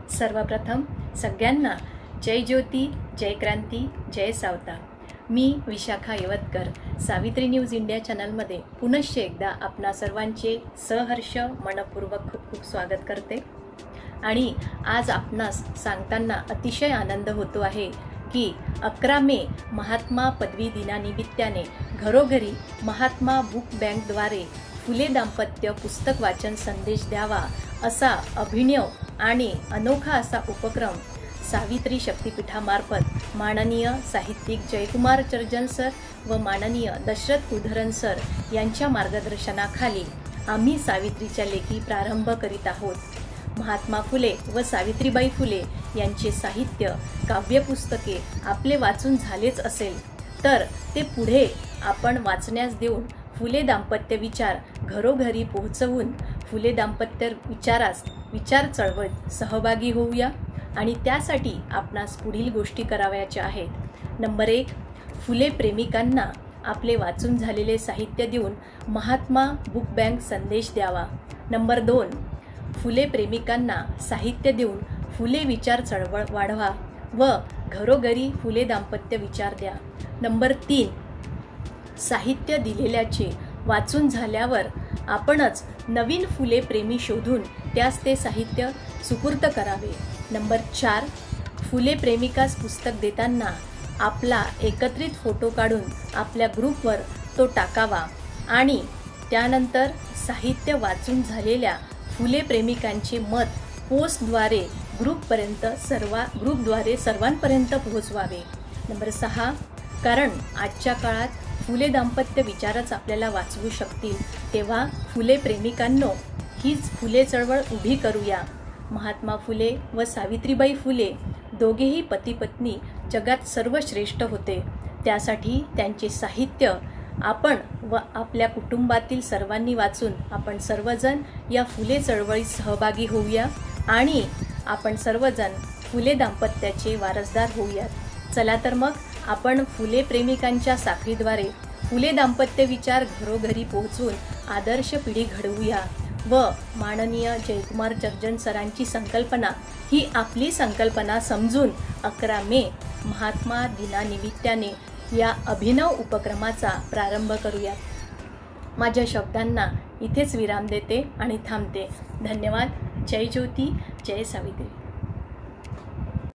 सर्वप्रथम सगळ्यांना जय ज्योती, जय क्रांती, जय सावता। मी Vishakha Yavatkar Savitri news India चॅनलमध्ये पुनश्च एकदा आपणा सर्वांचे सहर्ष मनपूर्वक खूप खूप स्वागत करते। आणि आज आपणास सांगताना अतिशय आनंद होतो आहे की 11 मे महात्मा पदवी दिनानिमित्ताने घरोघरी महात्मा बुक बँकद्वारे फुले दाम्पत्य पुस्तक वाचन संदेश द्यावा असा अभिनव आणि अनोखा असा उपक्रम सावित्री शक्तिपीठामार्फत माननीय साहित्यिक जयकुमार चर्जन सर व माननीय दशरथ कुलधरन सर यांच्या मार्गदर्शनाखाली आम्ही सावित्रीच्या लेखी प्रारंभ करीत आहोत। महात्मा फुले व सावित्रीबाई फुले यांचे साहित्य काव्यपुस्तके आपले वाचून झालेच असेल तर ते पुढे आपण वाचण्यास देऊन फुले दाम्पत्य विचार घरोघरी पोहोचवून फुले दाम्पत्य विचार चळवळीत सहभागी होऊया। आणि त्यासाठी आपणास पुढील गोष्टी करावयाच्या आहेत। नंबर 1, फुले प्रेमिकांना आपले वाचून झालेले साहित्य देऊन महात्मा बुक बँक संदेश द्यावा। नंबर 2, फुले प्रेमिकांना साहित्य देऊन फुले विचार चळवळ वाढवा व घरोघरी फुले दाम्पत्य विचार द्या। नंबर 3, साहित्य दिलेल्याचे वाचून झाल्यावर आपणच नवीन फुले प्रेमी शोधून त्यास ते साहित्य सुपूर्द करावे। नंबर 4, फुले प्रेमिकास पुस्तक देताना आपला एकत्रित फोटो काढून आपल्या ग्रुपवर तो टाकावा आणि त्यानंतर साहित्य वाचून झालेल्या फुले प्रेमिकांचे मत पोस्टद्वारे ग्रुपद्वारे सर्वांपर्यंत पोहोचवावे। नंबर 6, कारण आजच्या काळात फुले दाम्पत्य विचारच आपल्याला वाचवू शकतील, तेव्हा फुले प्रेमिकांनो हीच फुले चळवळ उभी करूया। महात्मा फुले व सावित्रीबाई फुले दोघेही पती पत्नी जगात सर्वश्रेष्ठ होते। त्यासाठी त्यांचे साहित्य आपण व आपल्या कुटुंबातील सर्वांनी वाचून आपण सर्वजण या फुले चळवळीत सहभागी होऊया आणि आपण सर्वजण फुले दाम्पत्याचे वारसदार होऊयात। चला तर मग आपण फुले प्रेमिकांच्या साखळीद्वारे फुले दाम्पत्य विचार घरोघरी पोहोचवून आदर्श पिढी घडवूया व माननीय जयकुमार चर्जन सरांची संकल्पना ही आपली संकल्पना समजून 11 मे महात्मा दिनानिमित्ताने या अभिनव उपक्रमाचा प्रारंभ करूया। माझ्या शब्दांना इथेच विराम देते आणि थांबते। धन्यवाद। जय ज्योती, जय सावित्री।